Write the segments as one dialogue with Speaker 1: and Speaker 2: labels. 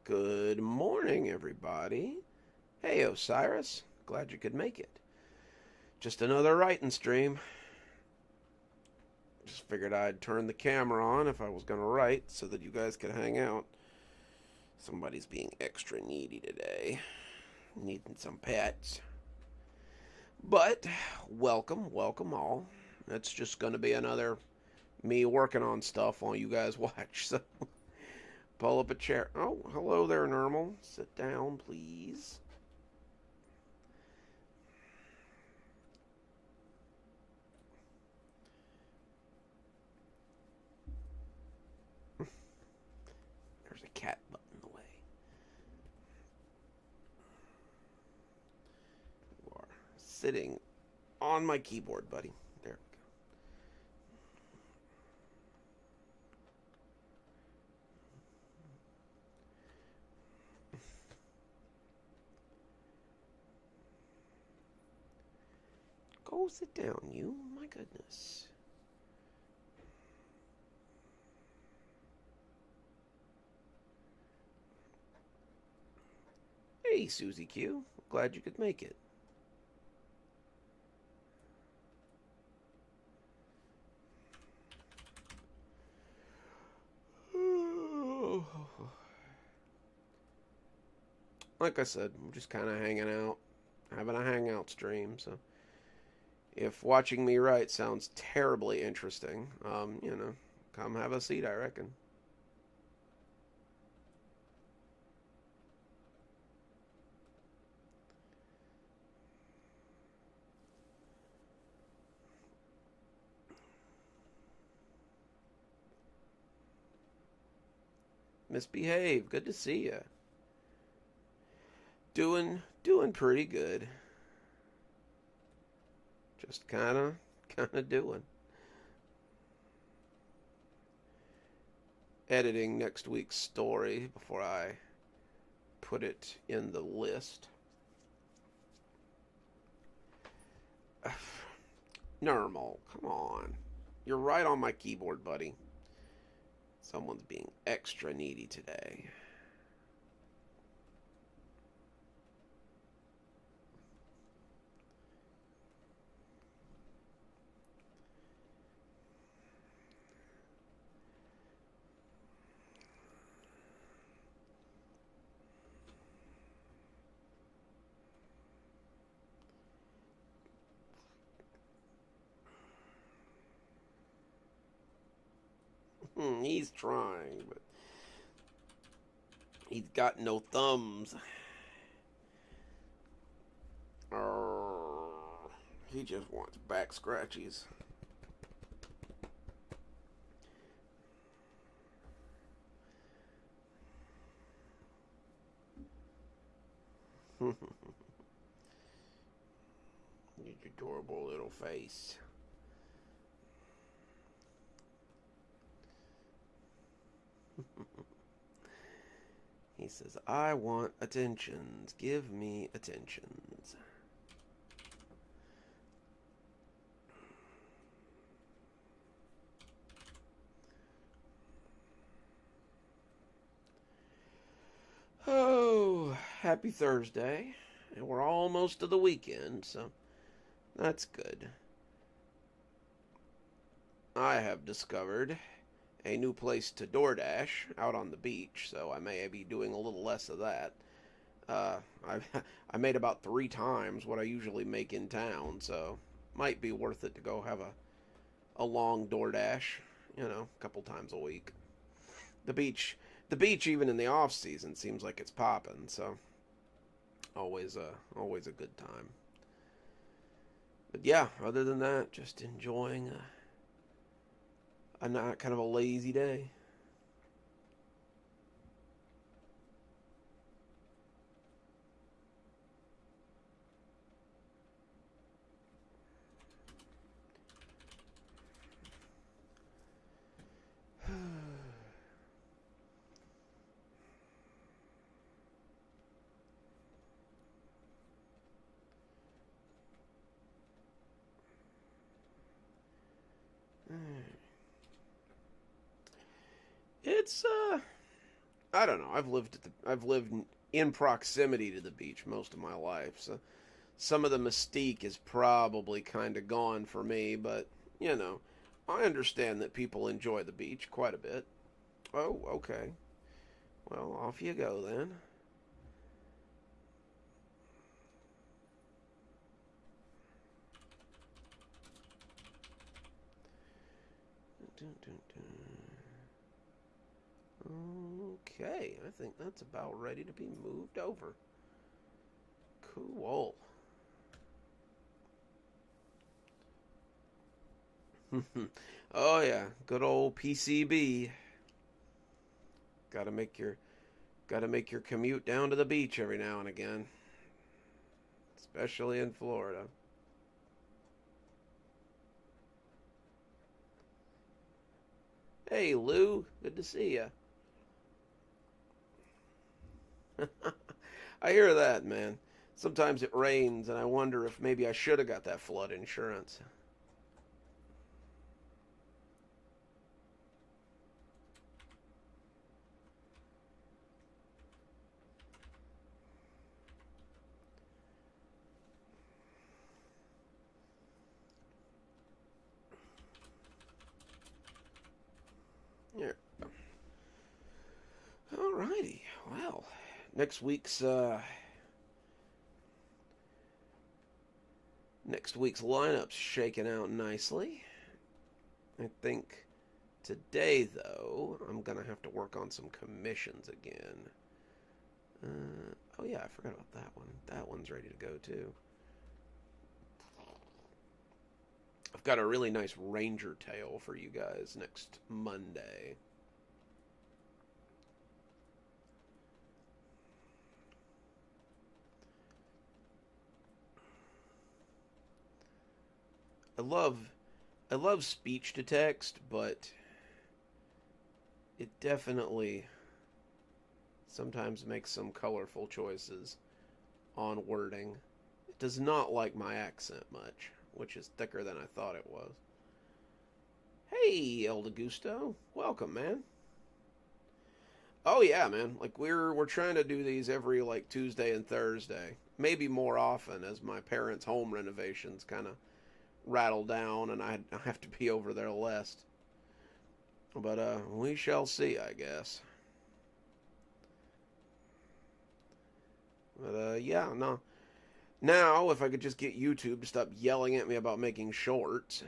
Speaker 1: Good morning, everybody. Hey, Osiris. Glad you could make it. Just another writing stream. Just figured I'd turn the camera on if I was going to write so that you guys could hang out. Somebody's being extra needy today. Needing some pets. But, welcome all. It's just going to be another me working on stuff while you guys watch. So, pull up a chair. Oh, hello there, Normal. Sit down, please. There's a cat butt in the way. You are sitting on my keyboard, buddy. There we go. Go sit down, you. My goodness. Hey, Susie Q. Glad you could make it. Like I said, I'm just kind of hanging out, having a hangout stream. So if watching me write sounds terribly interesting, come have a seat, I reckon. Misbehave. Good to see you. Doing pretty good. Just kind of doing. Editing next week's story before I put it in the list. Normal, come on. You're right on my keyboard, buddy. Someone's being extra needy today. He's trying, but he's got no thumbs. He just wants back scratchies. Your adorable little face. He says, I want attentions. Give me attentions. Oh, happy Thursday. And we're almost to the weekend, so that's good. I have discovered a new place to DoorDash out on the beach, so I may be doing a little less of that. I made about 3 times what I usually make in town, so might be worth it to go have a long DoorDash, a couple times a week. The beach, even in the off season, seems like it's popping, so always a good time. But yeah, other than that, just enjoying a not kind of a lazy day. It's I don't know. I've lived in proximity to the beach most of my life, so some of the mystique is probably kind of gone for me. But you know, I understand that people enjoy the beach quite a bit. Oh, okay. Well, off you go then. Dun, dun, dun. Okay, I think that's about ready to be moved over. Cool. Oh yeah, good old PCB. Got to make your got to make your commute down to the beach every now and again, especially in Florida. Hey Lou, good to see you. I hear that, man. Sometimes it rains, and I wonder if maybe I should have got that flood insurance. Yeah. Alrighty. Well, next week's uh, next week's lineup's shaking out nicely. I think today, though, I'm gonna have to work on some commissions again. Oh yeah, I forgot about that one. That one's ready to go too. I've got a really nice ranger tail for you guys next Monday. I love I love speech to text, but it definitely sometimes makes some colorful choices on wording. It does not like my accent much, which is thicker than I thought it was. Hey, El Gusto, welcome, man. Oh yeah, man. Like we're trying to do these every like Tuesday and Thursday, maybe more often as my parents' home renovations kind of rattle down and I have to be over there less. But we shall see, I guess. But yeah, no. Now, if I could just get YouTube to stop yelling at me about making shorts.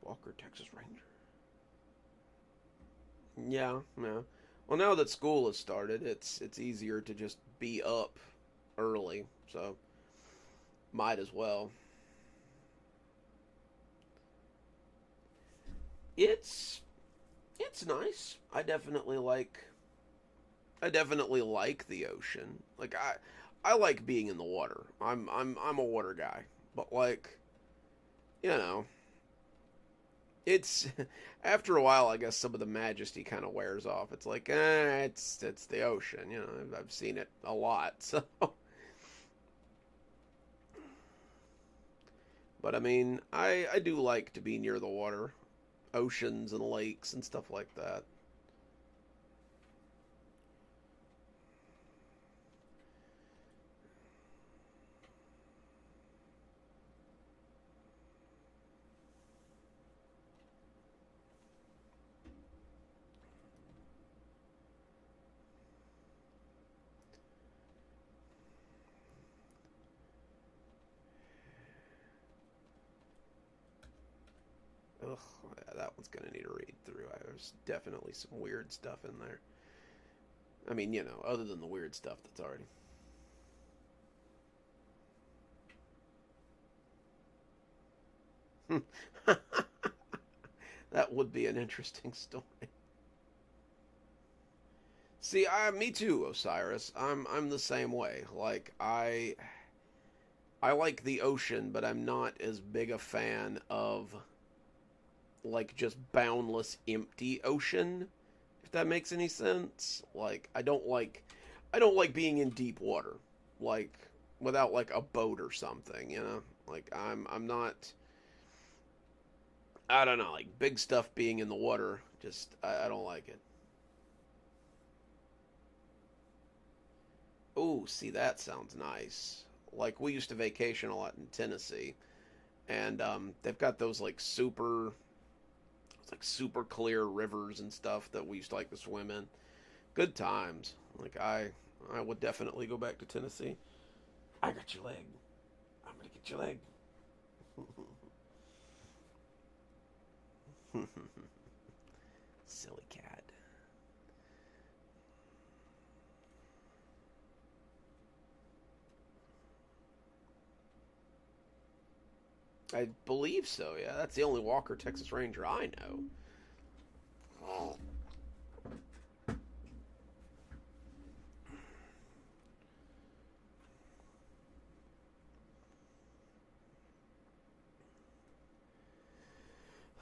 Speaker 1: Walker, Texas Ranger. Yeah, yeah. Well, now that school has started, it's easier to just be up early, so might as well. It's it's nice. I definitely like the ocean. Like I like being in the water. I'm a water guy. But like, you know, it's after a while I guess some of the majesty kind of wears off. It's like, it's the ocean, you know. I've seen it a lot. So, but I mean, I do like to be near the water, oceans and lakes and stuff like that. Ugh, yeah, that one's gonna need a read through. There's definitely some weird stuff in there. I mean, you know, other than the weird stuff that's already. That would be an interesting story. See, me too, Osiris. I'm the same way. Like I like the ocean, but I'm not as big a fan of like just boundless empty ocean, if that makes any sense. Like I don't like being in deep water. Like without like a boat or something, you know? Like I'm not I don't know, like big stuff being in the water, just I don't like it. Oh, see that sounds nice. Like we used to vacation a lot in Tennessee, and they've got those like it's like super clear rivers and stuff that we used to like to swim in. Good times. Like I would definitely go back to Tennessee. I got your leg. I'm gonna get your leg. Silly cat. I believe so. Yeah, that's the only Walker Texas Ranger I know. Oh.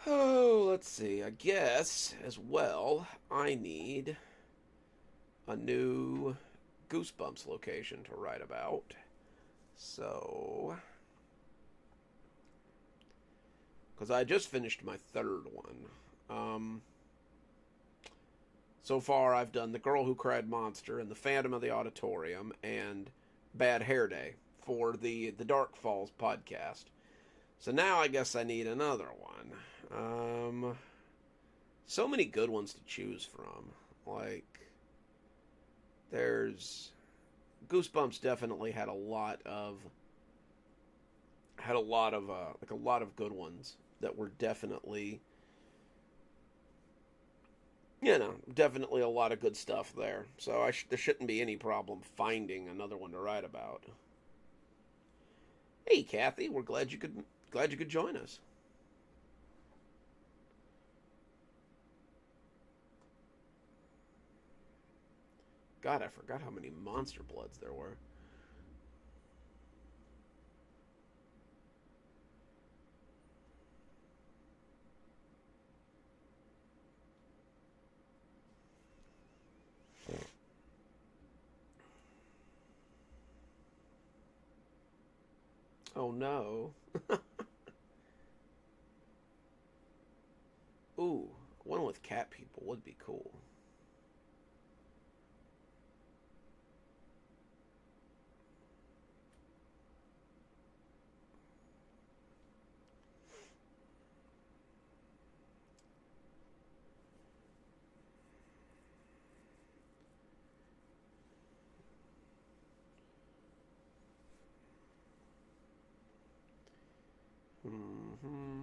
Speaker 1: Oh, let's see. I guess as well, I need a new Goosebumps location to write about. So, because I just finished my third one. So far, I've done The Girl Who Cried Monster and The Phantom of the Auditorium and Bad Hair Day for the Dark Falls podcast. So now I guess I need another one. So many good ones to choose from. Like, there's Goosebumps definitely had a lot of like a lot of good ones that were definitely, you know, definitely a lot of good stuff there. So there shouldn't be any problem finding another one to write about. Hey, Kathy, we're glad you could join us. God, I forgot how many Monster Bloods there were. Oh no. Ooh, one with cat people would be cool. Hmm.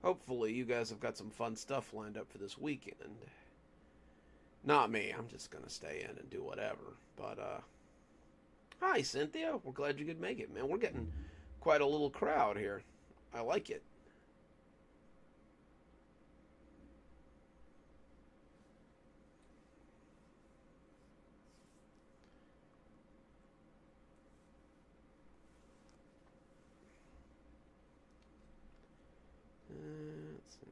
Speaker 1: Hopefully, you guys have got some fun stuff lined up for this weekend. Not me. I'm just gonna stay in and do whatever. But hi Cynthia. We're glad you could make it, man. We're getting quite a little crowd here. I like it. Let's see.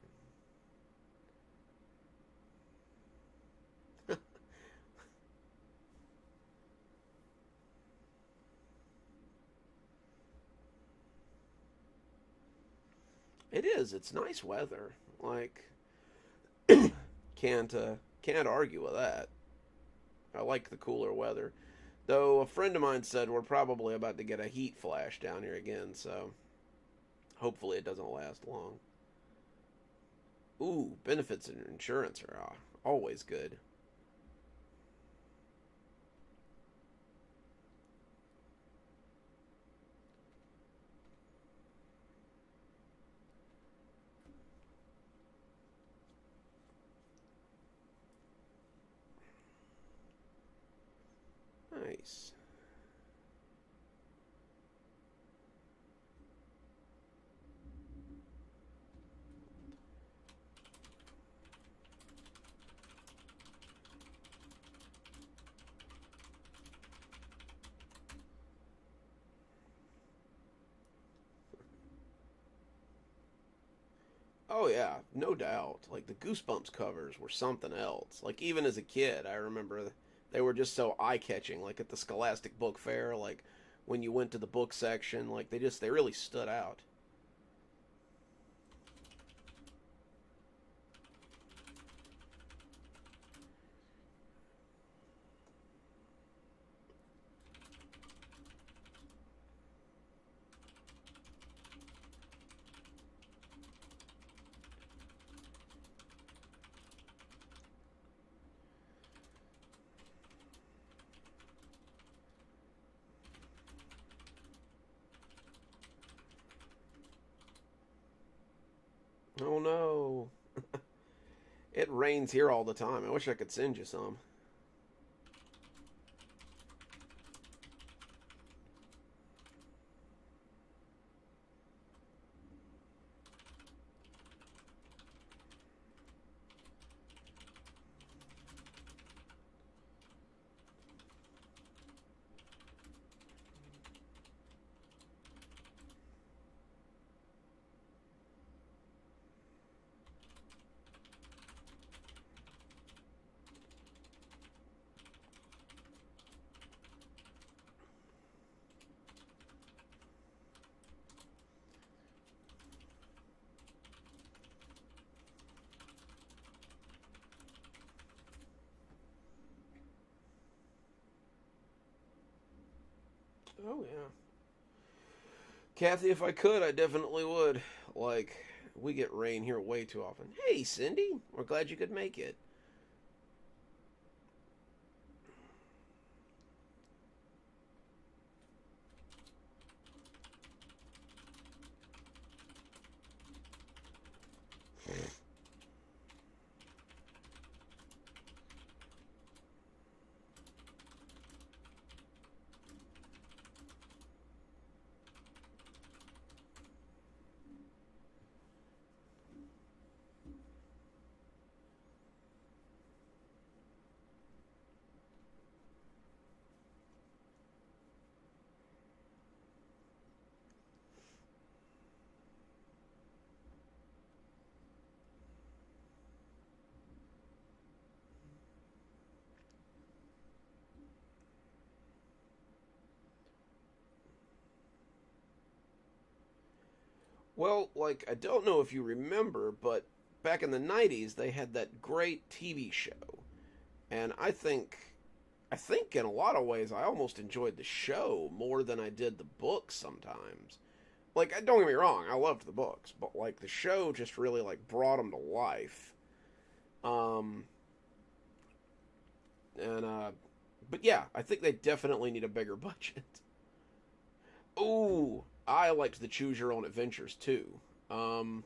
Speaker 1: It is. It's nice weather. Like can't argue with that. I like the cooler weather. Though a friend of mine said we're probably about to get a heat flash down here again, so hopefully it doesn't last long. Ooh, benefits and insurance are always good. Nice. Oh yeah, no doubt. Like the Goosebumps covers were something else. Like even as a kid, I remember they were just so eye-catching. Like at the Scholastic Book Fair, like when you went to the book section, like they really stood out. Oh no. It rains here all the time. I wish I could send you some. Oh yeah. Kathy, if I could, I definitely would. Like, we get rain here way too often. Hey, Cindy, we're glad you could make it. Well, like, I don't know if you remember, but back in the 90s, they had that great TV show. And I think in a lot of ways, I almost enjoyed the show more than I did the books sometimes. Like, don't get me wrong, I loved the books, but like the show just really like brought them to life. Um, and but yeah, I think they definitely need a bigger budget. Ooh, I liked the Choose Your Own Adventures too. Um,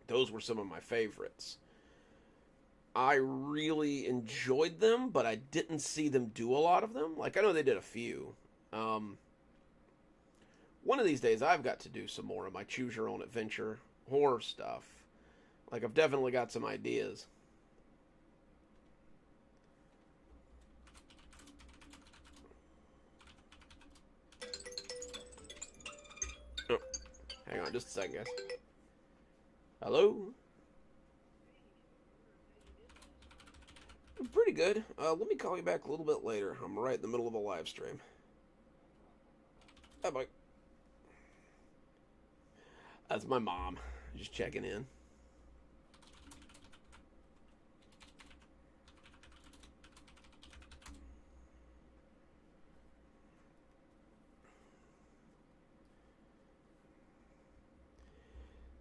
Speaker 1: those were some of my favorites. I really enjoyed them, but I didn't see them do a lot of them. Like I know they did a few. Um, one of these days, I've got to do some more of my Choose Your Own Adventure horror stuff. Like I've definitely got some ideas. Oh, hang on, just a second, guys. Hello. Pretty good. Let me call you back a little bit later. I'm right in the middle of a live stream. Bye bye. That's my mom. Just checking in.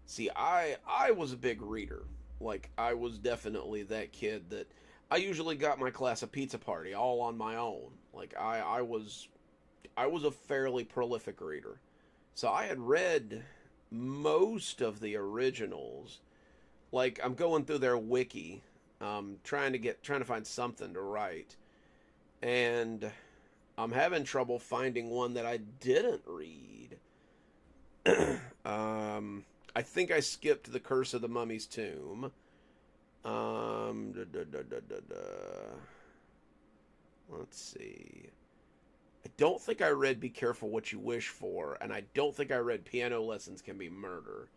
Speaker 1: See, I was a big reader. Like I was definitely that kid that I usually got my class a pizza party all on my own. Like I was a fairly prolific reader. So I had read most of the originals. Like I'm going through their wiki, trying to find something to write, and I'm having trouble finding one that I didn't read. I think I skipped the Curse of the Mummy's Tomb. Da, da, da, da, da. Let's see. I don't think I read Be Careful What You Wish For, and I don't think I read Piano Lessons Can Be Murder.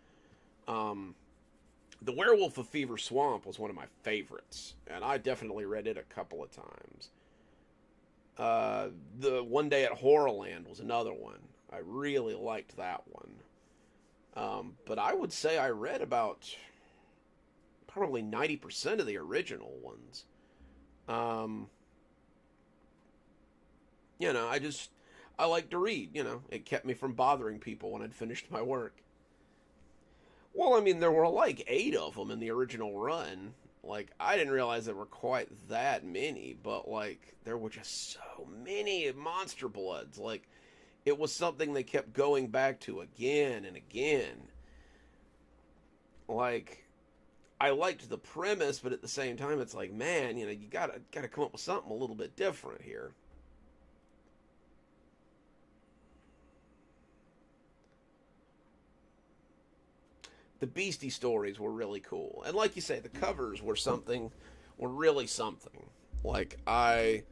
Speaker 1: The Werewolf of Fever Swamp was one of my favorites, and I definitely read it a couple of times. The One Day at Horrorland was another one. I really liked that one. But I would say I read about probably 90% of the original ones. Um, I like to read. It kept me from bothering people when I'd finished my work. Well, I mean, there were like eight of them in the original run. Like, I didn't realize there were quite that many, but like, there were just so many Monster Bloods. Like, it was something they kept going back to again and again. Like, I liked the premise, but at the same time, it's like, man, you gotta come up with something a little bit different here. The Beastie stories were really cool, and like you say, the covers were really something. Like I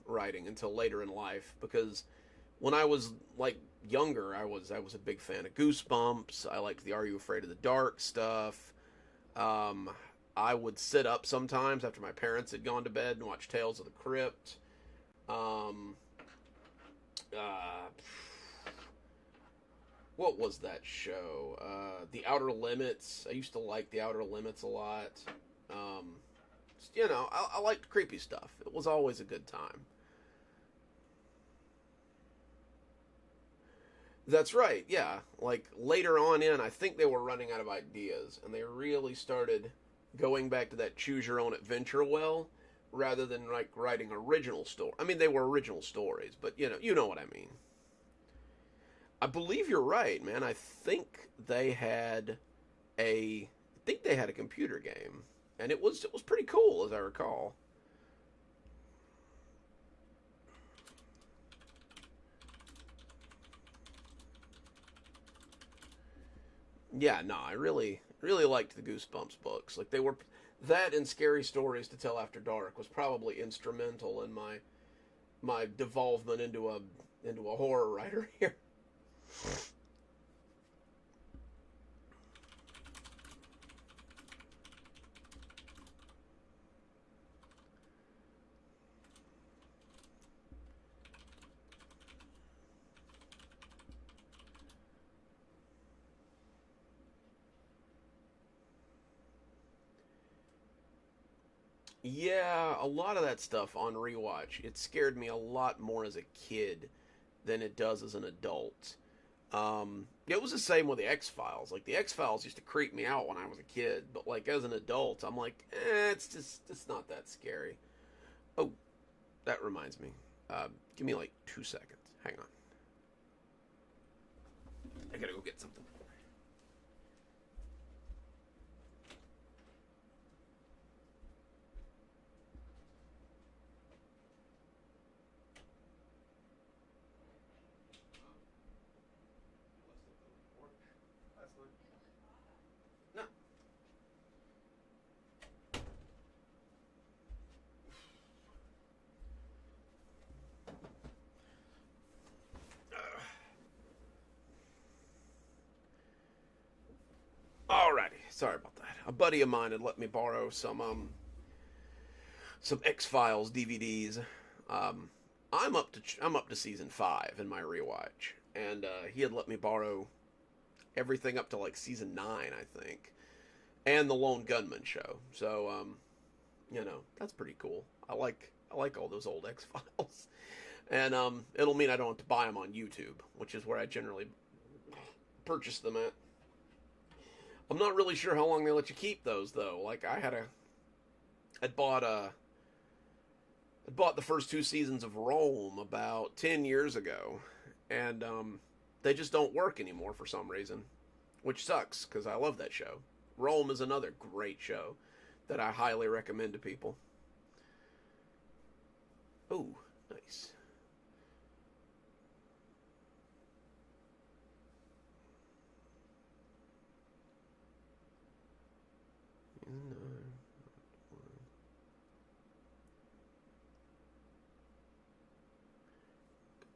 Speaker 1: writing until later in life because when I was like younger, I was a big fan of Goosebumps. I liked the Are You Afraid of the Dark stuff. Um, I would sit up sometimes after my parents had gone to bed and watch Tales of the Crypt. Um, uh, what was that show? The Outer Limits. I used to like The Outer Limits a lot. Um, I liked creepy stuff. It was always a good time. That's right. Yeah, like later on in, I think they were running out of ideas, and they really started going back to that choose your own adventure well, rather than like writing original story. I mean, they were original stories, but you know what I mean. I believe you're right, man. I think they had a computer game, and it was pretty cool as I recall. Yeah, no, I really liked the Goosebumps books. Like they were that and Scary Stories to Tell After Dark was probably instrumental in my devolvement into a horror writer here. Yeah, a lot of that stuff on rewatch. It scared me a lot more as a kid than it does as an adult. It was the same with the X Files. Like the X Files used to creep me out when I was a kid, but like as an adult, I'm like, it's not that scary. Oh, that reminds me. Give me like 2 seconds. Hang on, I gotta go get something. No. Alrighty, sorry about that. A buddy of mine had let me borrow some X Files DVDs. Um, I'm up to season 5 in my rewatch, and he had let me borrow everything up to like season 9, I think, and the Lone Gunman show. So that's pretty cool. I like all those old X Files, and it'll mean I don't have to buy them on YouTube, which is where I generally purchase them at. I'm not really sure how long they let you keep those though. Like I'd bought the first 2 seasons of Rome about 10 years ago, and they just don't work anymore for some reason, which sucks because I love that show. Rome is another great show that I highly recommend to people. Oh, nice.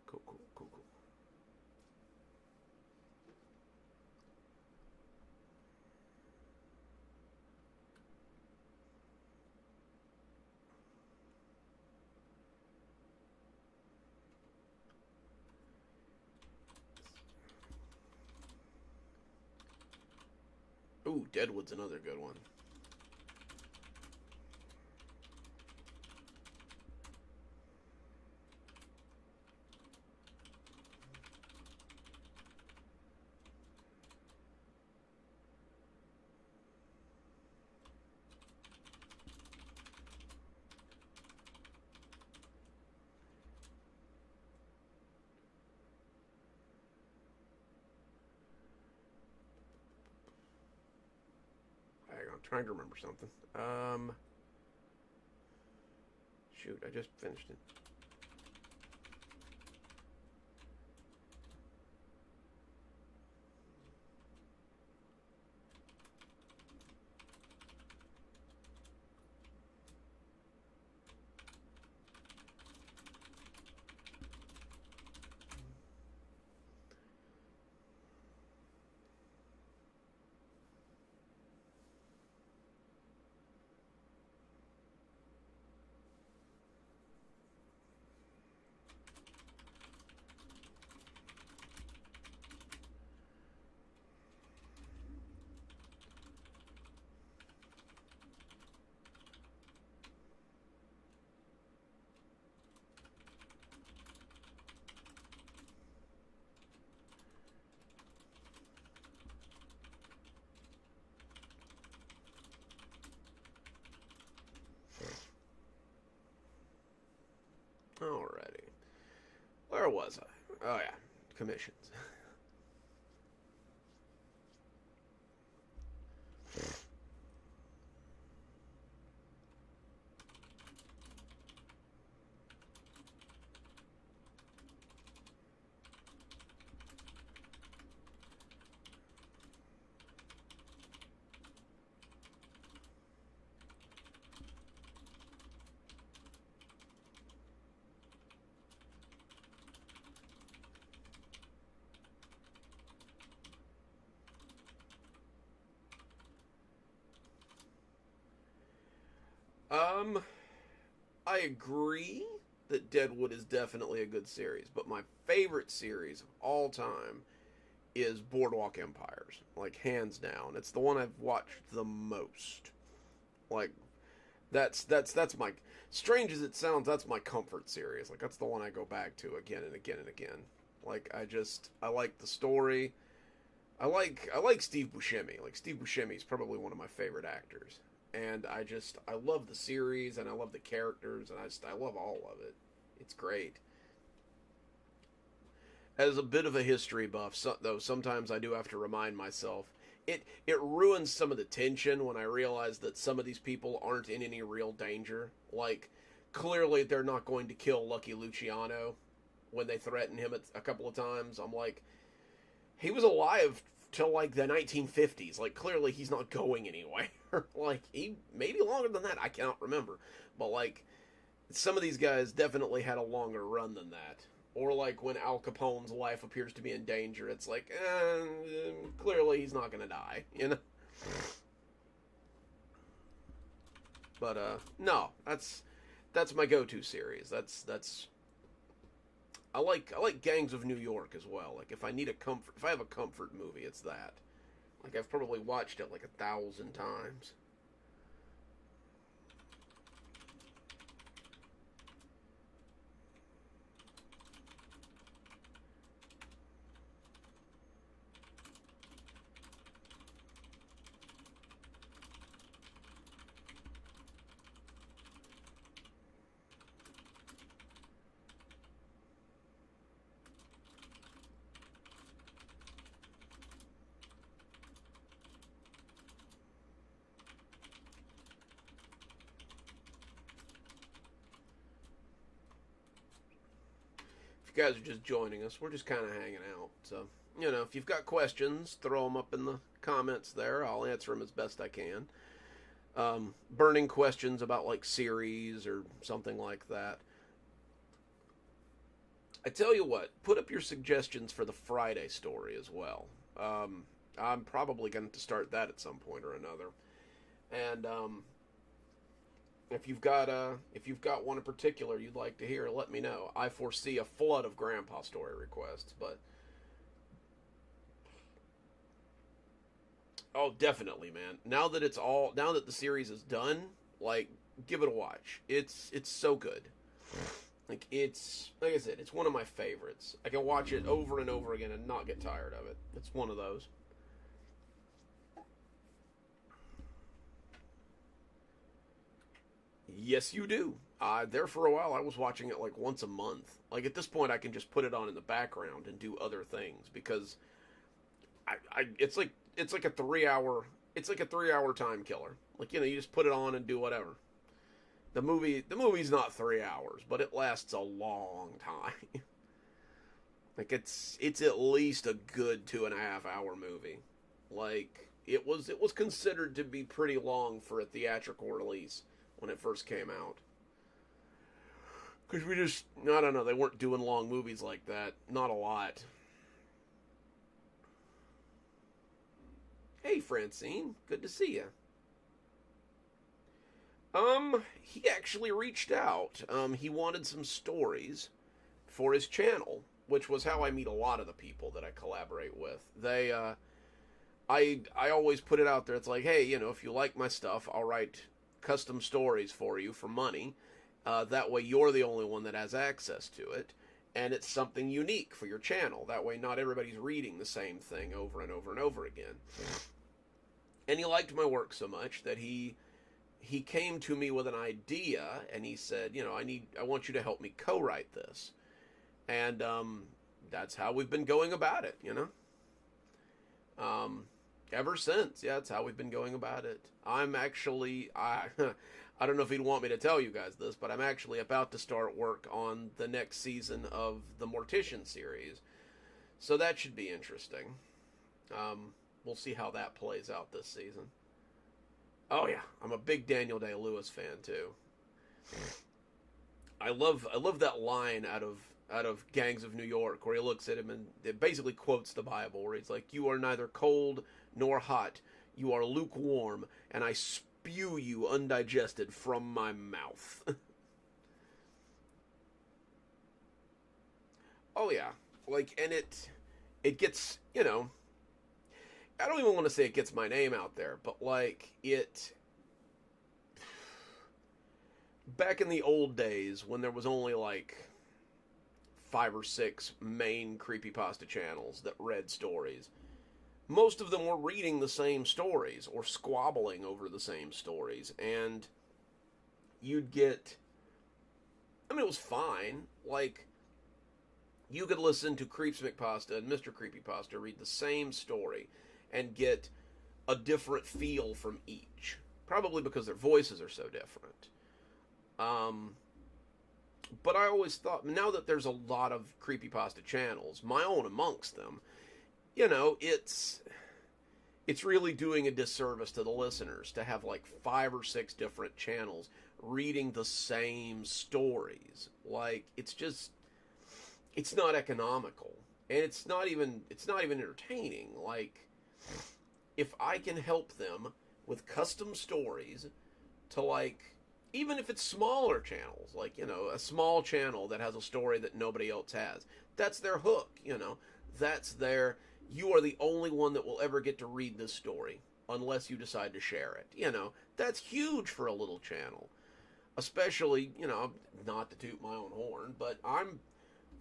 Speaker 1: Cool, cool, cool, cool. Ooh, Deadwood's another good one. Hang on, I'm trying to remember something. Shoot, I just finished it. Alrighty. Where was I? Oh, yeah. Commissions. Um, I agree that Deadwood is definitely a good series, but my favorite series of all time is Boardwalk Empires. Like, hands down. It's the one I've watched the most. Like, that's my, strange as it sounds, that's my comfort series. Like, that's the one I go back to again and again and again. Like, I like the story. I like Steve Buscemi. Like, Steve Buscemi is probably one of my favorite actors. And I love the series and I love the characters and I love all of it. It's great. As a bit of a history buff, though, sometimes I do have to remind myself. It ruins some of the tension when I realize that some of these people aren't in any real danger. Like, clearly they're not going to kill Lucky Luciano when they threaten him a couple of times. I'm like, he was alive till like the 1950s. Like, clearly he's not going anywhere. Like, he maybe longer than that. I cannot remember. But like, some of these guys definitely had a longer run than that. Or like when Al Capone's life appears to be in danger, it's like, clearly he's not gonna die, you know. But no, that's my go-to series. That's I like Gangs of New York as well. Like, if I have a comfort movie, it's that. Like, I've probably watched it like 1,000 times. If you guys are just joining us, we're just kind of hanging out. So, if you've got questions, throw them up in the comments there. I'll answer them as best I can. Burning questions about like series or something like that. I tell you what, put up your suggestions for the Friday story as well. I'm probably going to start that at some point or another. And if you've got one in particular you'd like to hear, let me know. I foresee a flood of Grandpa story requests, but Oh, definitely, man. Now that the series is done, like, give it a watch. It's so good. Like, it's like I said, it's one of my favorites. I can watch it over and over again and not get tired of it. It's one of those. Yes, you do. There for a while, I was watching it like once a month. Like at this point, I can just put it on in the background and do other things because it's like a 3 hour it's like a 3 hour time killer. Like you just put it on and do whatever. The movie's not 3 hours, but it lasts a long time. Like it's at least a good 2.5 hour movie. Like it was considered to be pretty long for a theatrical release when it first came out. Because I don't know, they weren't doing long movies like that. Not a lot. Hey, Francine, good to see you. He actually reached out. He wanted some stories for his channel, which was how I meet a lot of the people that I collaborate with. I always put it out there. It's like, hey, if you like my stuff, I'll write custom stories for you for money. That way, you're the only one that has access to it, and it's something unique for your channel. That way, not everybody's reading the same thing over and over and over again. And he liked my work so much that he came to me with an idea, and he said, I want you to help me co-write this. And that's how we've been going about it. Ever since. Yeah, that's how we've been going about it. I'm actually, I don't know if he'd want me to tell you guys this, but I'm actually about to start work on the next season of the Mortician series. So that should be interesting. We'll see how that plays out this season. Oh yeah, I'm a big Daniel Day-Lewis fan too. I love that line out of Gangs of New York where he looks at him and it basically quotes the Bible where he's like, "You are neither cold nor hot, you are lukewarm, and I spew you undigested from my mouth." Oh yeah, like, and it gets, I don't even want to say it gets my name out there, but like back in the old days when there was only like 5 or 6 main creepypasta channels that read stories, most of them were reading the same stories or squabbling over the same stories, and you'd get, it was fine. Like, you could listen to Creeps McPasta and Mr. Creepypasta read the same story and get a different feel from each. Probably because their voices are so different. But I always thought, now that there's a lot of creepypasta channels, my own amongst them, it's really doing a disservice to the listeners to have like 5 or 6 different channels reading the same stories. Like, it's not economical, and it's not even entertaining. Like, if I can help them with custom stories to, like, even if it's smaller channels, like, a small channel that has a story that nobody else has, that's their hook. That's their, you are the only one that will ever get to read this story unless you decide to share it. That's huge for a little channel. Especially, not to toot my own horn, but I'm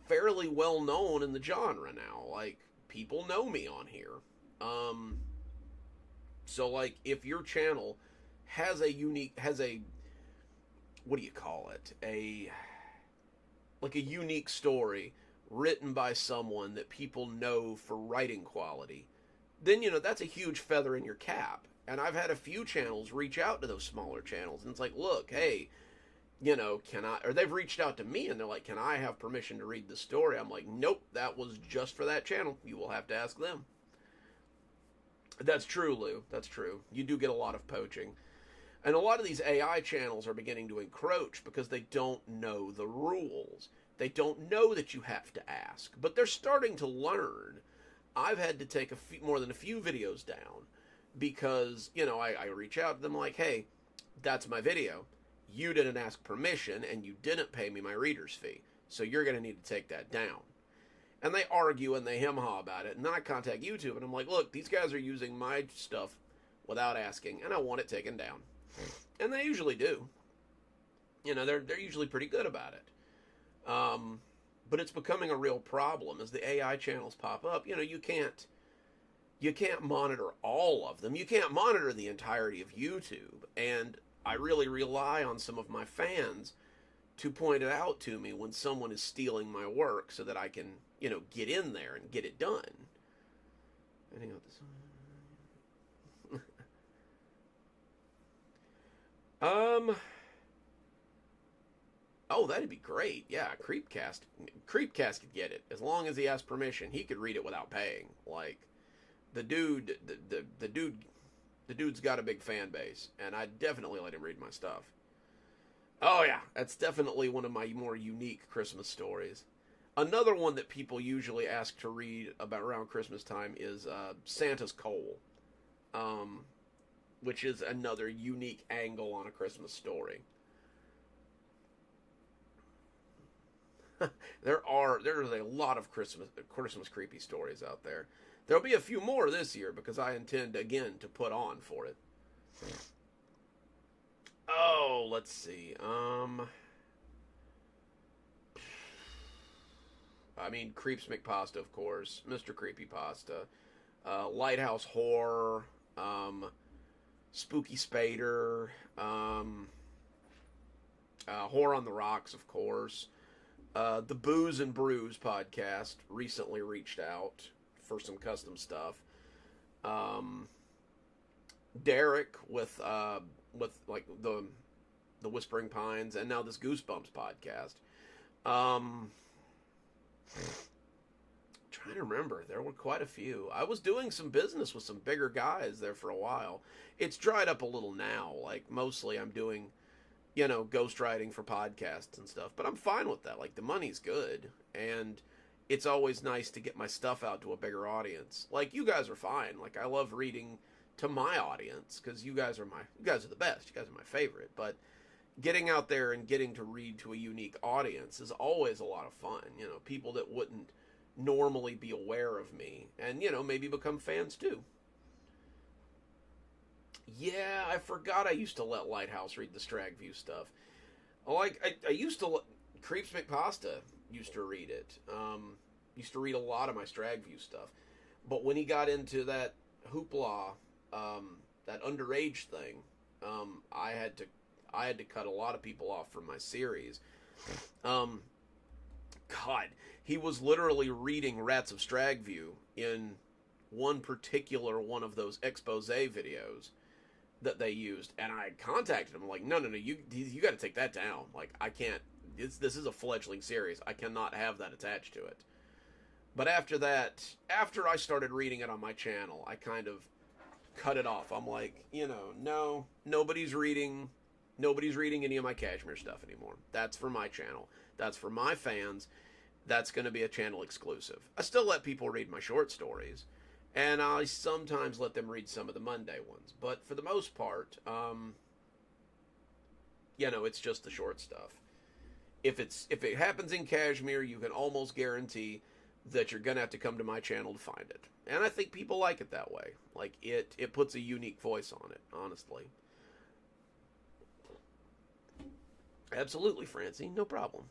Speaker 1: fairly well known in the genre now. Like, people know me on here. So, like, if your channel has a, what do you call it? A unique story written by someone that people know for writing quality, then, that's a huge feather in your cap. And I've had a few channels reach out to those smaller channels, and it's like, look, hey, can I, or they've reached out to me and they're like, can I have permission to read the story? I'm like, nope, that was just for that channel. You will have to ask them. That's true, Lou. That's true. You do get a lot of poaching. And a lot of these AI channels are beginning to encroach because they don't know the rules. They don't know that you have to ask, but they're starting to learn. I've had to take more than a few videos down because, I reach out to them like, hey, that's my video. You didn't ask permission and you didn't pay me my reader's fee. So you're going to need to take that down. And they argue and they hem-haw about it. And then I contact YouTube and I'm like, look, these guys are using my stuff without asking, and I want it taken down. And they usually do. They're usually pretty good about it. But it's becoming a real problem as the AI channels pop up. You can't monitor all of them. You can't monitor the entirety of YouTube. And I really rely on some of my fans to point it out to me when someone is stealing my work so that I can, get in there and get it done. um Oh, that'd be great. Yeah, Creepcast could get it as long as he has permission. He could read it without paying. Like the dude, the dude's got a big fan base, and I'd definitely let him read my stuff. Oh yeah, that's definitely one of my more unique Christmas stories. Another one that people usually ask to read about around Christmas time is Santa's Coal, um, which is another unique angle on a Christmas story. There's a lot of Christmas creepy stories out there. There'll be a few more this year because I intend again to put on for it. Oh, let's see. I mean, Creeps McPasta, of course, Mr. Creepypasta, Lighthouse Horror, Spooky Spader, Horror on the Rocks, of course. The Booze and Brews podcast recently reached out for some custom stuff. Derek with like the Whispering Pines, and now this Goosebumps podcast. Trying to remember, there were quite a few. I was doing some business with some bigger guys there for a while. It's dried up a little now. Like mostly, I'm doing ghostwriting for podcasts and stuff. But I'm fine with that. Like, the money's good. And it's always nice to get my stuff out to a bigger audience. Like, you guys are fine. Like, I love reading to my audience because you guys are the best. You guys are my favorite. But getting out there and getting to read to a unique audience is always a lot of fun. People that wouldn't normally be aware of me and, maybe become fans too. Yeah, I forgot I used to let Lighthouse read the Stragview stuff. Like, I used to let Creeps McPasta used to read it. Used to read a lot of my Stragview stuff. But when he got into that hoopla, that underage thing, I had to cut a lot of people off from my series. God, he was literally reading Rats of Stragview in one of those expose videos that they used, and I contacted him. I'm like, no, you got to take that down. Like, I can't. This is a fledgling series. I cannot have that attached to it. But after that, after I started reading it on my channel, I kind of cut it off. I'm like, no, nobody's reading any of my Kashmir stuff anymore. That's for my channel. That's for my fans. That's going to be a channel exclusive. I still let people read my short stories, and I sometimes let them read some of the Monday ones. But for the most part, it's just the short stuff. If it happens in Kashmir, you can almost guarantee that you're going to have to come to my channel to find it. And I think people like it that way. Like, it puts a unique voice on it, honestly. Absolutely, Francie. No problem.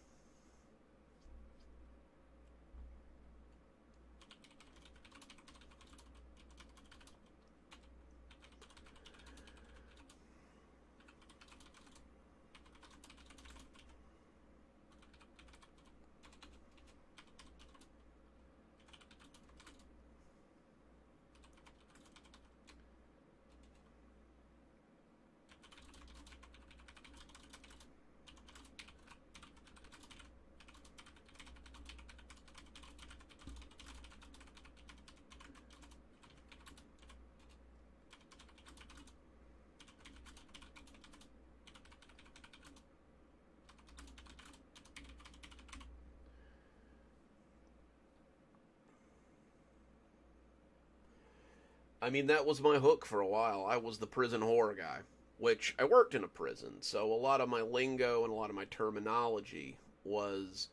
Speaker 1: I mean, that was my hook for a while. I was the prison horror guy, which I worked in a prison, so a lot of my lingo and a lot of my terminology was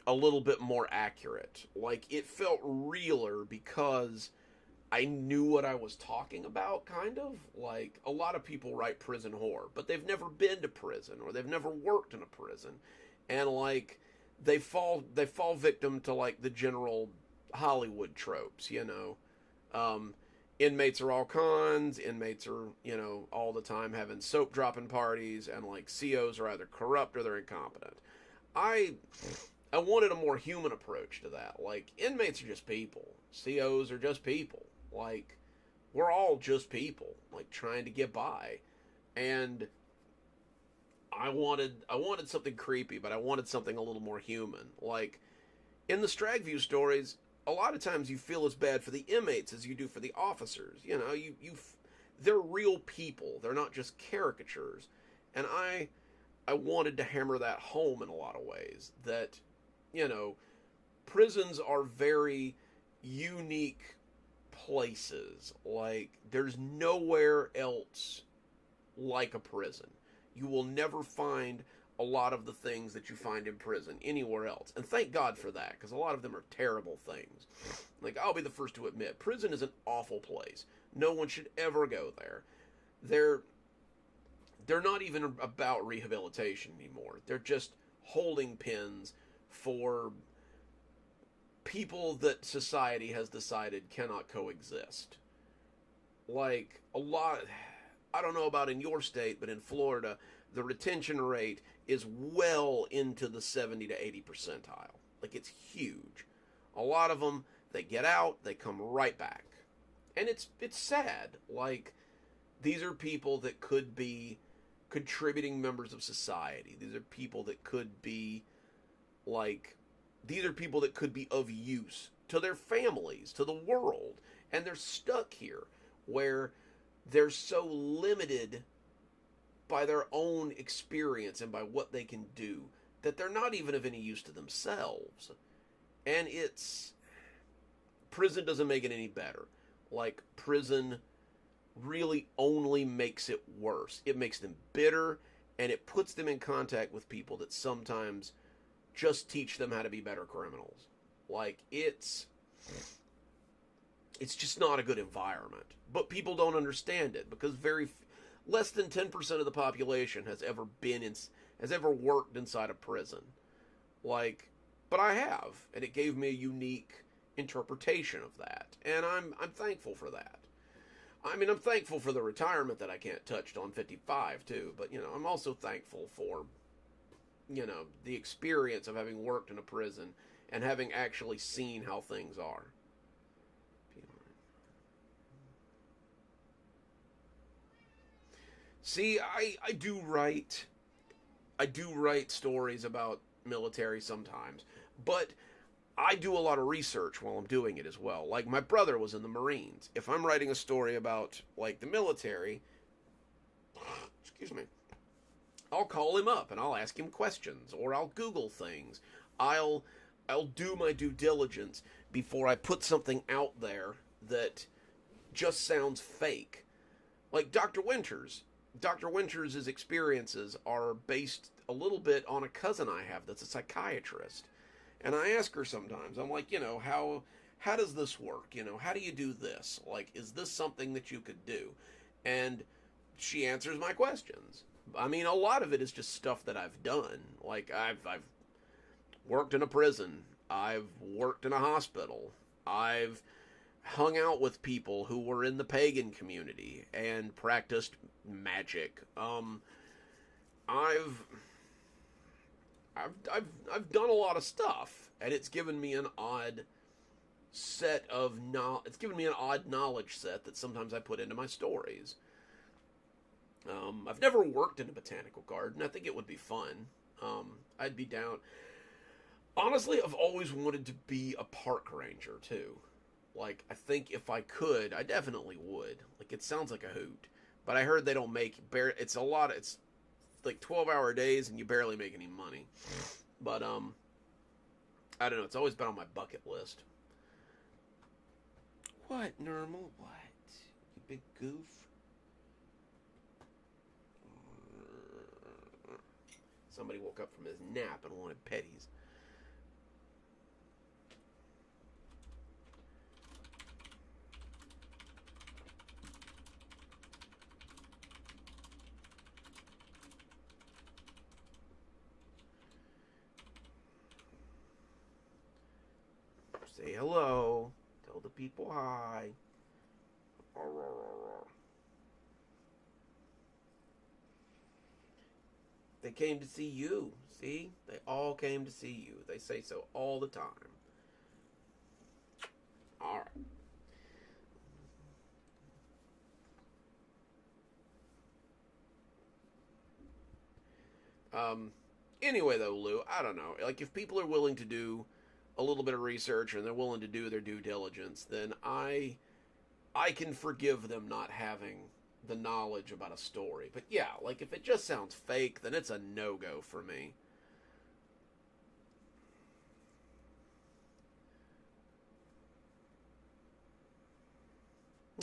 Speaker 1: a little bit more accurate. Like, it felt realer because I knew what I was talking about, kind of. Like, a lot of people write prison horror, but they've never been to prison or they've never worked in a prison. And like they fall victim to like the general Hollywood tropes, you know. Um, Inmates are all cons, inmates are, you know, all the time having soap dropping parties, and like COs are either corrupt or they're incompetent. I I wanted a more human approach to that. Like, inmates are just people. COs are just people. Like, we're all just people, like trying to get by. And I wanted something creepy, but I wanted something a little more human. Like, in the Stragview stories, a lot of times you feel as bad for the inmates as you do for the officers. You know, they're real people. They're not just caricatures. And I wanted to hammer that home in a lot of ways, that, you know, prisons are very unique places. Like, there's nowhere else like a prison. You will never find a lot of the things that you find in prison anywhere else. And thank God for that, because a lot of them are terrible things. Like, I'll be the first to admit, prison is an awful place. No one should ever go there. They're not even about rehabilitation anymore. They're just holding pens for people that society has decided cannot coexist. Like, a lot, I don't know about in your state, but in Florida, the retention rate is well into the 70 to 80 percentile. Like, it's huge. A lot of them, they get out, they come right back. And it's sad. Like, these are people that could be contributing members of society. These are people that could be, like, these are people that could be of use to their families, to the world. And they're stuck here where they're so limited by their own experience and by what they can do that they're not even of any use to themselves. And prison doesn't make it any better. Like, prison really only makes it worse. It makes them bitter, and it puts them in contact with people that sometimes just teach them how to be better criminals. Like, it's just not a good environment. But people don't understand it, because less than 10% of the population has ever worked inside a prison. Like, but I have, and it gave me a unique interpretation of that, and I'm thankful for that. I mean, I'm thankful for the retirement that I can't touch till I'm 55 too, but, you know, I'm also thankful for, you know, the experience of having worked in a prison and having actually seen how things are. See, I do write stories about military sometimes, but I do a lot of research while I'm doing it as well. Like, my brother was in the Marines. If I'm writing a story about, like, the military, excuse me, I'll call him up and I'll ask him questions, or I'll Google things. I'll do my due diligence before I put something out there that just sounds fake. Like Dr. Winters. Dr. Winters' experiences are based a little bit on a cousin I have that's a psychiatrist. And I ask her sometimes, I'm like, you know, how does this work? You know, how do you do this? Like, is this something that you could do? And she answers my questions. I mean, a lot of it is just stuff that I've done. Like, I've worked in a prison. I've worked in a hospital. I've hung out with people who were in the pagan community and practiced magic. I've done a lot of stuff, and it's given me an odd it's given me an odd knowledge set that sometimes I put into my stories. I've never worked in a botanical garden. I think it would be fun. I'd be down. Honestly, I've always wanted to be a park ranger too. Like, I think if I could, I definitely would. Like, it sounds like a hoot, but I heard they don't make it's like 12-hour days and you barely make any money. But I don't know, it's always been on my bucket list. What, Normal? What? You big goof? Somebody woke up from his nap and wanted petties. Say hello. Tell the people hi. They came to see you. See? They all came to see you. They say so all the time. All right. Um, anyway, though, Lou, I don't know. Like, if people are willing to do a little bit of research and they're willing to do their due diligence, then I can forgive them not having the knowledge about a story. But yeah, like if it just sounds fake, then it's a no go for me.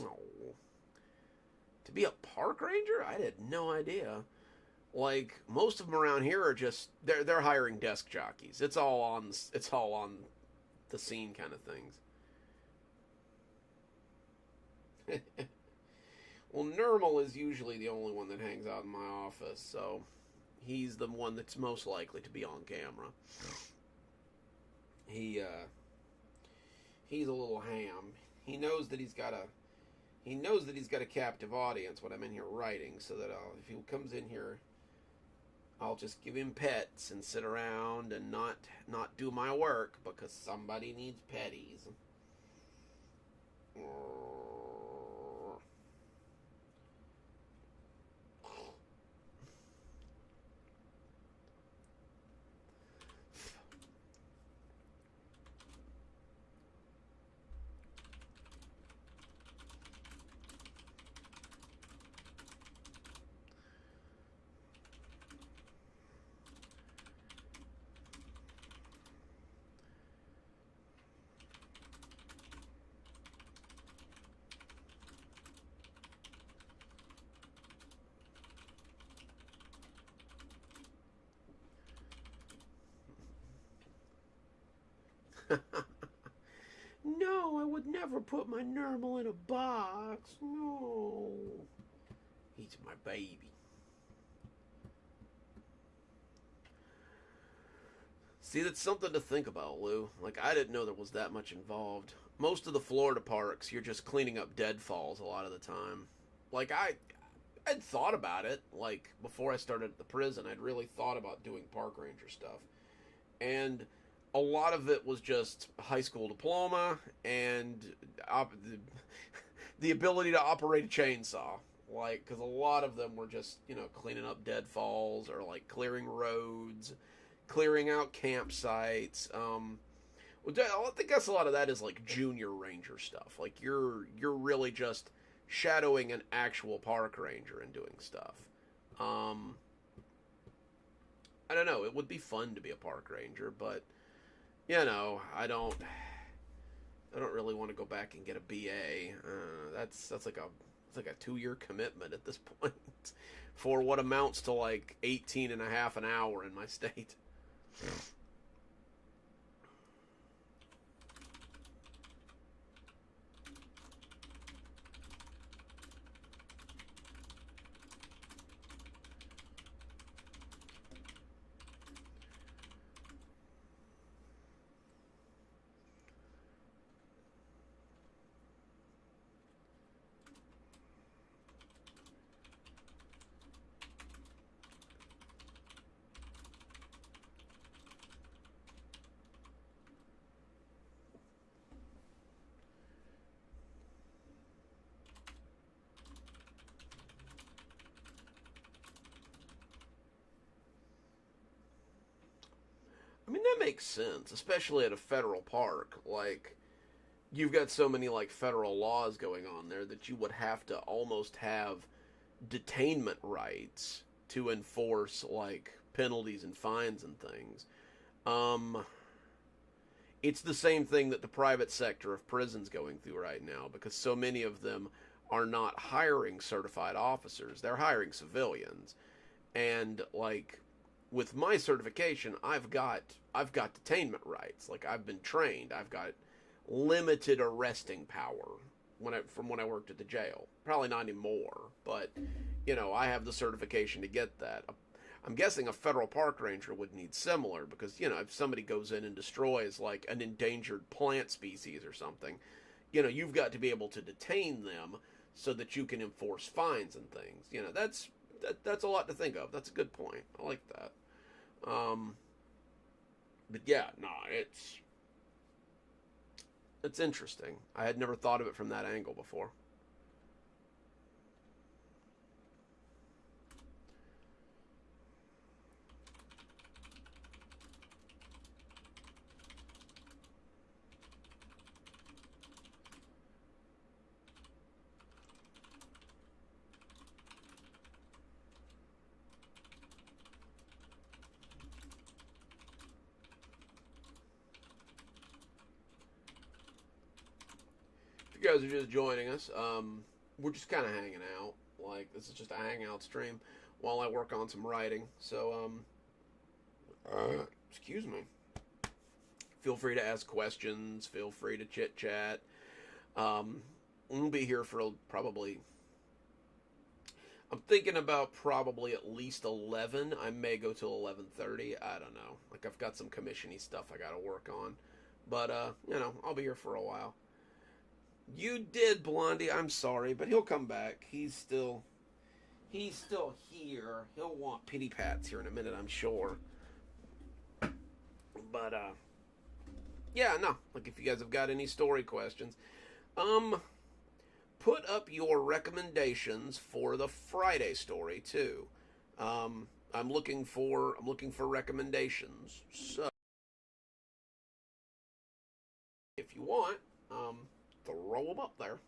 Speaker 1: Oh, to be a park ranger, I had no idea. Like most of them around here are just they're hiring desk jockeys. It's all on the scene kind of things. Well, Nermal is usually the only one that hangs out in my office, so he's the one that's most likely to be on camera. He he's a little ham. He knows that he's got a captive audience when I'm in here writing, so that if he comes in here, I'll just give him pets and sit around and not do my work because somebody needs petties. No, I would never put my Nermal in a box. No. He's my baby. See, that's something to think about, Lou. Like, I didn't know there was that much involved. Most of the Florida parks, you're just cleaning up deadfalls a lot of the time. Like, I'd thought about it. Like, before I started at the prison, I'd really thought about doing park ranger stuff. And a lot of it was just high school diploma and the ability to operate a chainsaw. Like, because a lot of them were just, cleaning up deadfalls or like clearing roads, clearing out campsites. I think that's a lot of that is like junior ranger stuff. Like you're really just shadowing an actual park ranger and doing stuff. Um, I don't know. It would be fun to be a park ranger, but I don't really want to go back and get a BA. That's like a 2 year commitment at this point for what amounts to like 18 and a half an hour in my state. I mean, that makes sense, especially at a federal park. Like, you've got so many, like, federal laws going on there that you would have to almost have detainment rights to enforce, like, penalties and fines and things. Um, it's the same thing that the private sector of prisons going through right now because so many of them are not hiring certified officers. They're hiring civilians. And like with my certification, I've got detainment rights. Like I've been trained. I've got limited arresting power when I worked at the jail. Probably not anymore, but I have the certification to get that. I'm guessing a federal park ranger would need similar because, if somebody goes in and destroys like an endangered plant species or something, you've got to be able to detain them so that you can enforce fines and things. That's a lot to think of. That's a good point. I like that. But yeah, no, it's interesting. I had never thought of it from that angle before. If you guys are just joining us, we're just kind of hanging out. Like, this is just a hangout stream while I work on some writing. So, excuse me. Feel free to ask questions. Feel free to chit chat. We'll be here for probably. I'm thinking about probably at least 11. I may go till 11:30. I don't know. Like, I've got some commissiony stuff I got to work on, but I'll be here for a while. You did, Blondie. I'm sorry, but he'll come back. He's still here. He'll want pity pats here in a minute, I'm sure. But yeah, no. Like, if you guys have got any story questions, put up your recommendations for the Friday story too. I'm looking for recommendations. So if you want, throw them up there.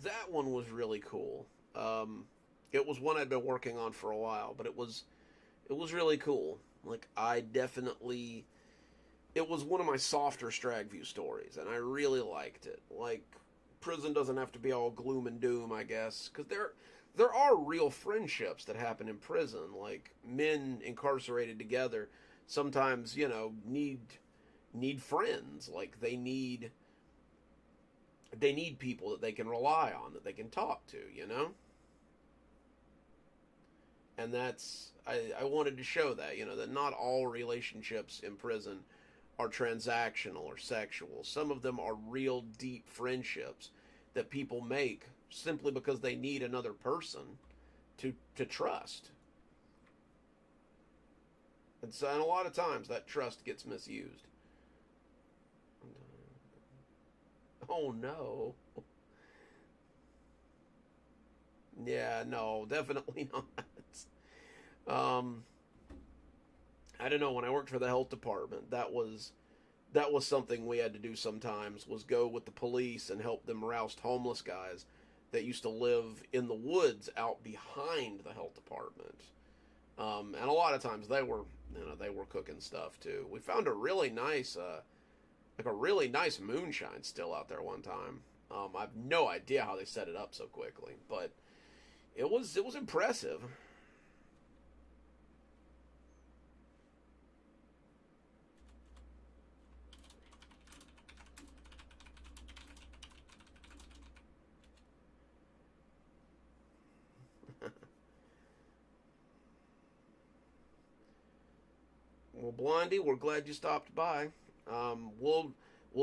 Speaker 1: That one was really cool. It was one I'd been working on for a while, but it was really cool. Like, I definitely, it was one of my softer Stragview stories, and I really liked it. Like, prison doesn't have to be all gloom and doom, I guess, because there are real friendships that happen in prison. Like, men incarcerated together sometimes, need friends. Like, they need people that they can rely on, that they can talk to. And I wanted to show that, that not all relationships in prison are transactional or sexual. Some of them are real deep friendships that people make simply because they need another person to trust. And a lot of times that trust gets misused. Oh no. Yeah, no, definitely not. Um, I don't know. When I worked for the health department, that was something we had to do sometimes. Was go with the police and help them roust homeless guys that used to live in the woods out behind the health department. And a lot of times they were cooking stuff too. We found a really nice like a really nice moonshine still out there one time. I have no idea how they set it up so quickly, but it was impressive. Well, Blondie, we're glad you stopped by. We'll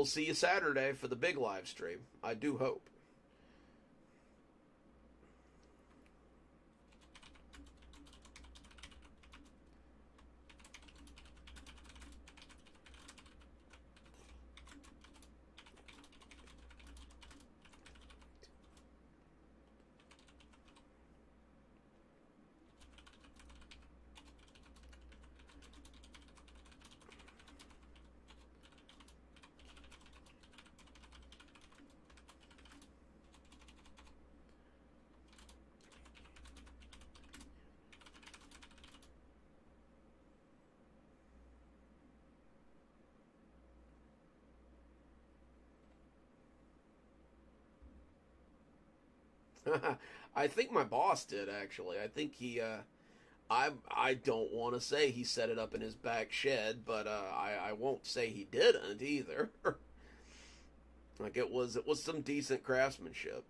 Speaker 1: see you Saturday for the big live stream. I do hope. I think my boss did actually. I think he. I don't want to say he set it up in his back shed, but I won't say he didn't either. Like it was some decent craftsmanship.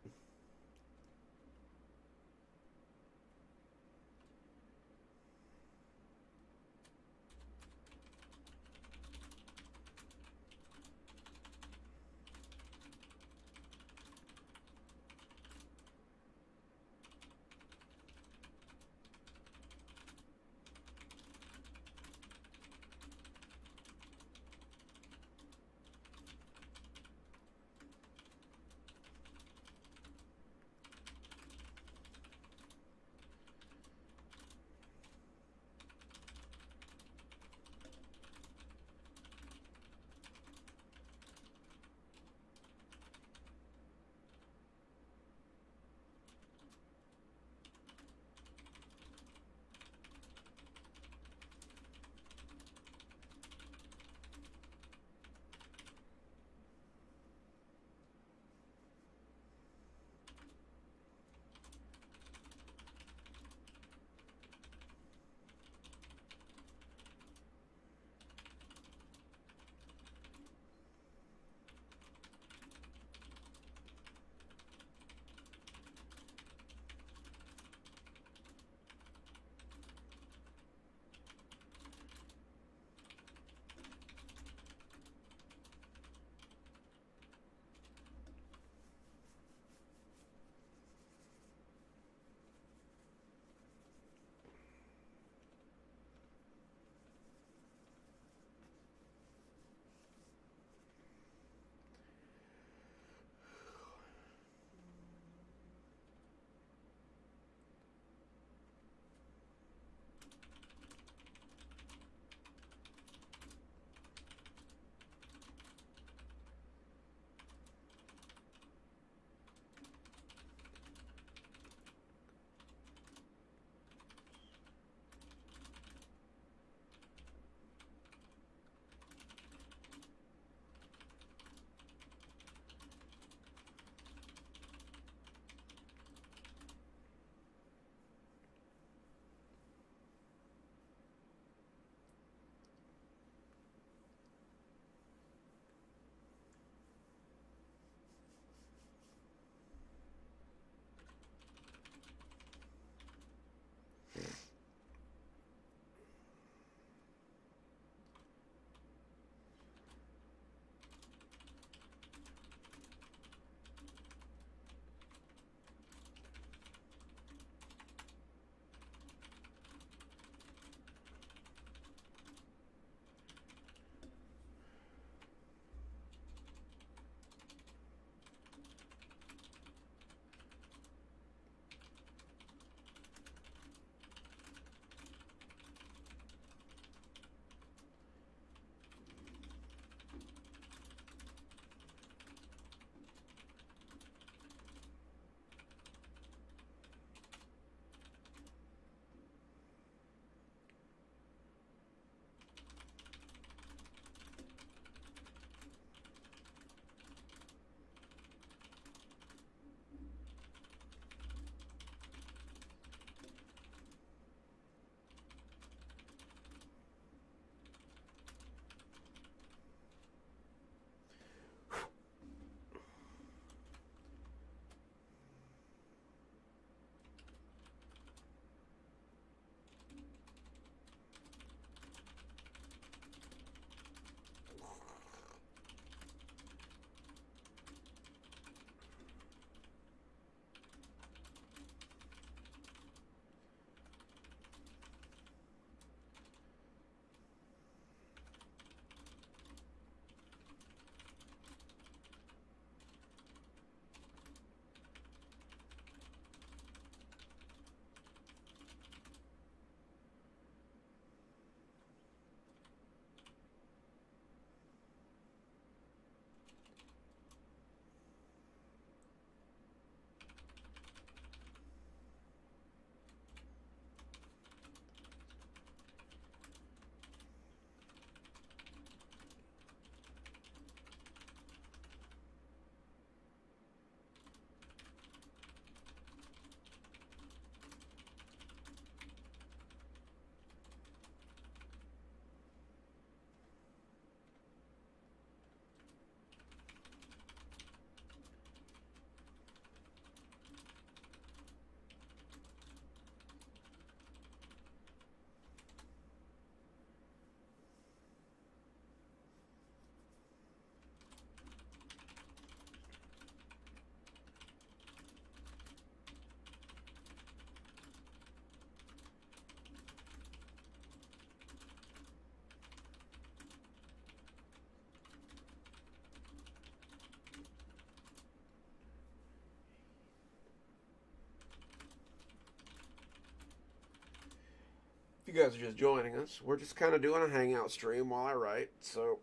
Speaker 1: you guys are just joining us, we're just kind of doing a hangout stream while I write, so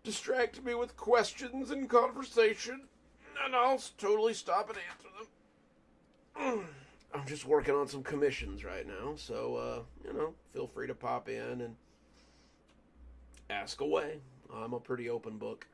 Speaker 1: distract me with questions and conversation, and I'll totally stop and answer them. I'm just working on some commissions right now, so, feel free to pop in and ask away. I'm a pretty open book.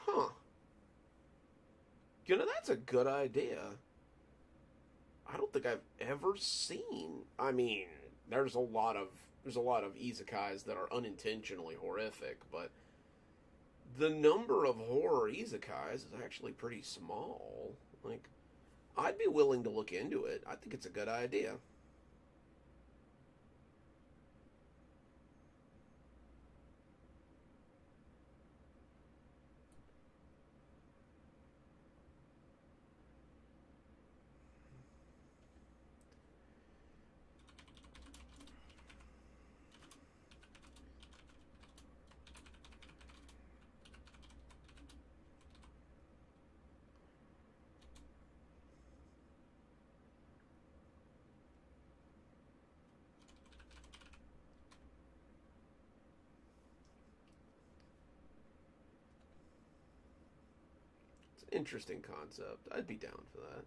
Speaker 1: Huh. That's a good idea. I don't think I've ever seen. I mean, there's a lot of isekais that are unintentionally horrific, but the number of horror isekais is actually pretty small. Like, I'd be willing to look into it. I think it's a good idea. It's an interesting concept. I'd be down for that.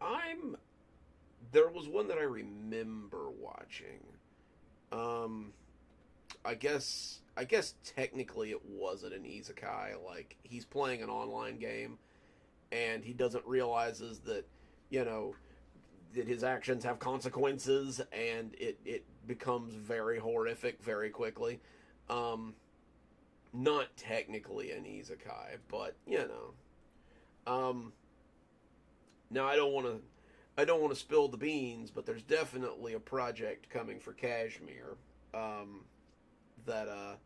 Speaker 1: I'm There was one that I remember watching. Um, I guess technically it wasn't an isekai. Like, he's playing an online game and he doesn't realizes that you know that his actions have consequences, and it becomes very horrific very quickly. Um, Not technically an isekai, but Um, now I don't want to spill the beans, but there's definitely a project coming for Kashmir, um, that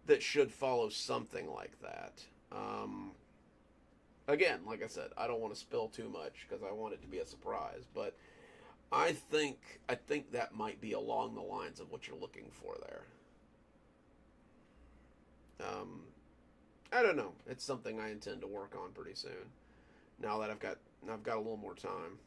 Speaker 1: that should follow something like that. Again, like I said, I don't want to spill too much because I want it to be a surprise, but I think that might be along the lines of what you're looking for there. Um, I don't know. It's something I intend to work on pretty soon. Now that I've got a little more time.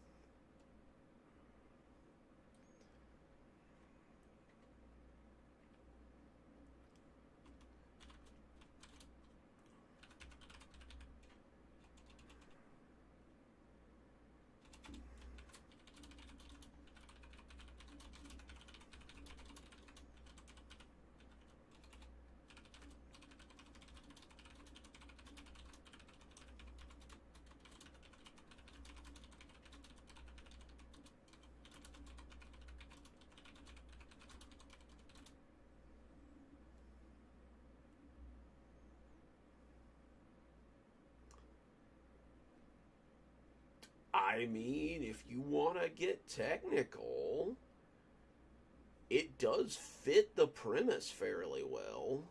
Speaker 1: I mean, if you want to get technical, it does fit the premise fairly well.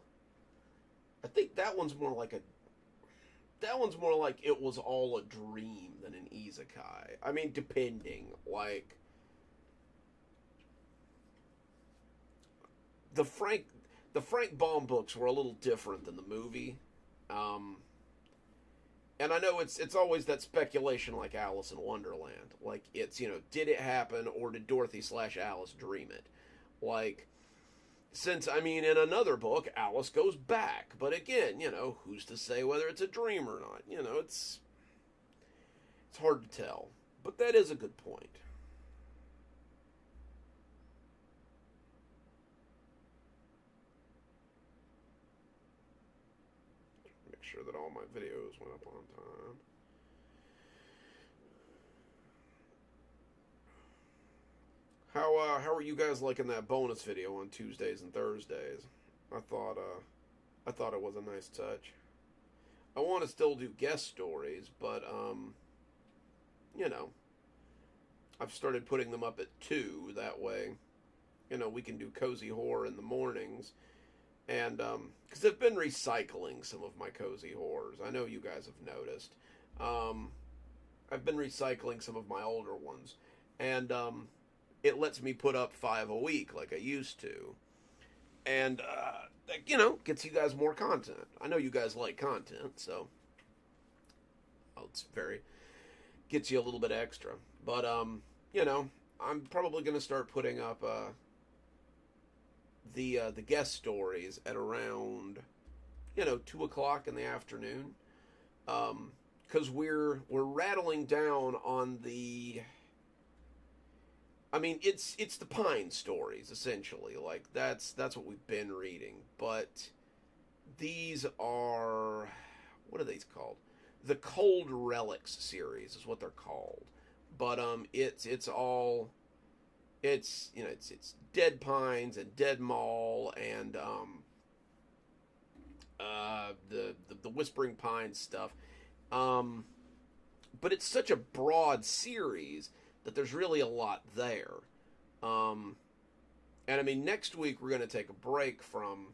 Speaker 1: I think that one's more like it was all a dream than an isekai. I mean, depending. Like the Frank the Frank Baum books were a little different than the movie. Um, and I know it's always that speculation like Alice in Wonderland. Like it's, did it happen or did Dorothy slash Alice dream it? Like since I mean in another book Alice goes back, but again, who's to say whether it's a dream or not? It's hard to tell. But that is a good point. Make sure that all my videos went up on time. How are you guys liking that bonus video on Tuesdays and Thursdays? I thought I thought it was a nice touch. I want to still do guest stories, but you know, I've started putting them up at 2 that way. We can do cozy horror in the mornings. And because I've been recycling some of my cozy horrors. I know you guys have noticed. Um I've been recycling some of my older ones. And it lets me put up 5 a week like I used to. And that, gets you guys more content. I know you guys like content, so it's very gets you a little bit extra. But you know, I'm probably going to start putting up the guest stories at around 2 o'clock in the afternoon, because we're rattling down on the. I mean, it's the Pine stories essentially. Like that's what we've been reading, but these are what are these called? The Cold Relics series is what they're called. But it's all it's Dead Pines and Dead Mall and the Whispering Pines stuff. Um, but it's such a broad series that there's really a lot there. Um, and I mean, next week we're going to take a break from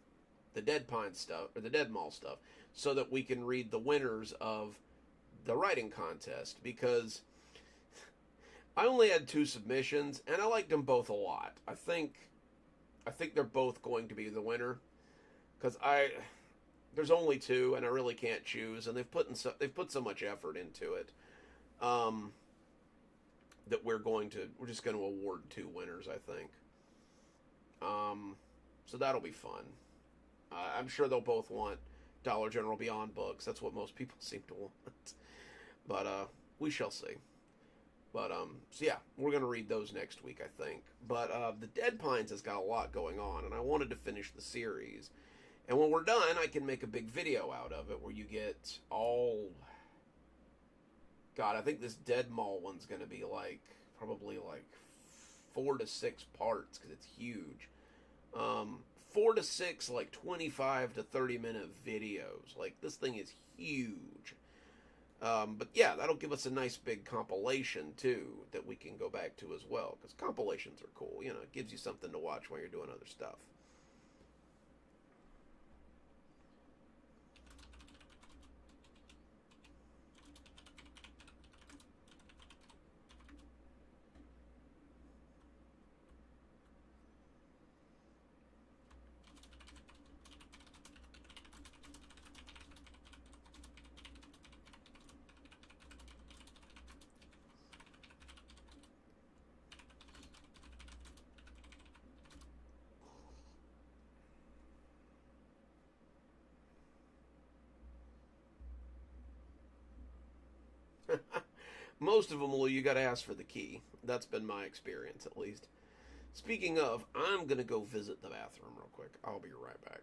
Speaker 1: the Dead Pine stuff or the Dead Mall stuff so that we can read the winners of the writing contest because I only had 2 submissions and I liked them both a lot. I think they're both going to be the winner because I there's only 2 and I really can't choose and they've put so much effort into it. Um, that we're just going to award 2 winners, I think. Um, so that'll be fun. I'm sure they'll both want Dollar General Beyond books. That's what most people seem to want. But we shall see. But so yeah, we're gonna read those next week, I think. But the Dead Pines has got a lot going on, and I wanted to finish the series. And when we're done, I can make a big video out of it where you get all. God, I think this Dead Mall one's gonna be like probably like 4 to 6 parts because it's huge. 4 to 6 like 25 to 30-minute videos. Like this thing is huge. But yeah, that'll give us a nice big compilation too that we can go back to as well because compilations are cool. It gives you something to watch while you're doing other stuff. Most of them, will you got to ask for the key. That's been my experience, at least. Speaking of, I'm gonna go visit the bathroom real quick. I'll be right back.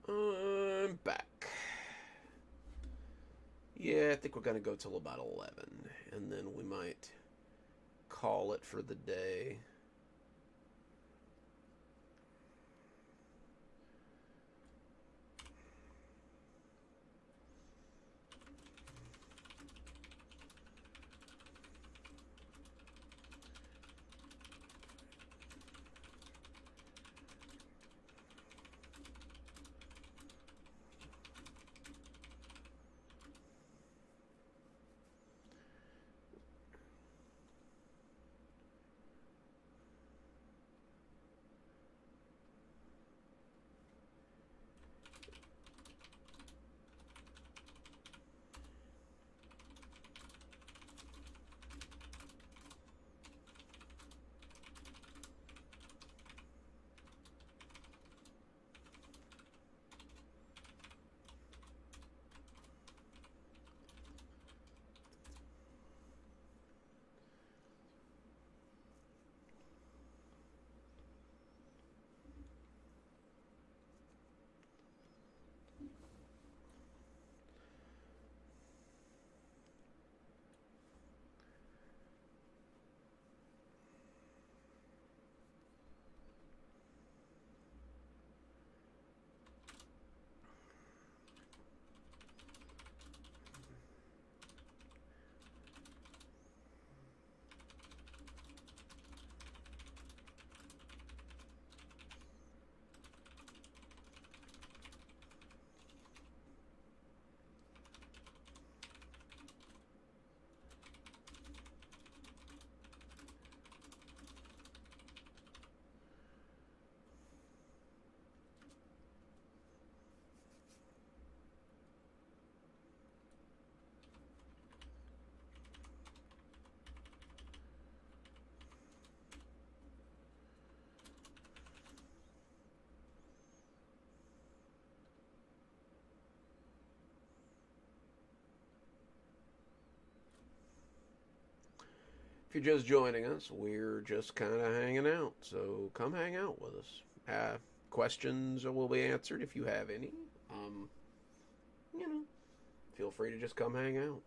Speaker 1: I'm back. Yeah, I think we're going to go till about 11, and then we might call it for the day. If you're just joining us, we're just kind of hanging out. So come hang out with us. Questions will be answered if you have any. Um, you know, feel free to just come hang out.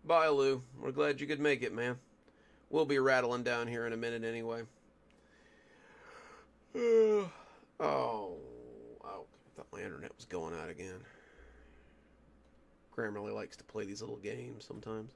Speaker 1: Bye, Lou. We're glad you could make it, man. We'll be rattling down here in a minute anyway. oh, I thought my internet was going out again. Grammarly likes to play these little games sometimes.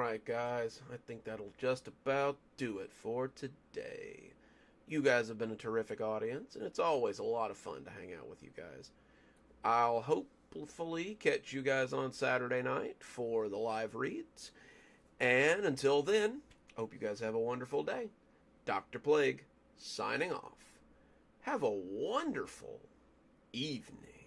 Speaker 1: right, guys. I think that'll just about do it for today. You guys have been a terrific audience, and it's always a lot of fun to hang out with you guys. I'll hopefully catch you guys on Saturday night for the live reads. And until then, hope you guys have a wonderful day. Dr. Plague, signing off. Have a wonderful evening.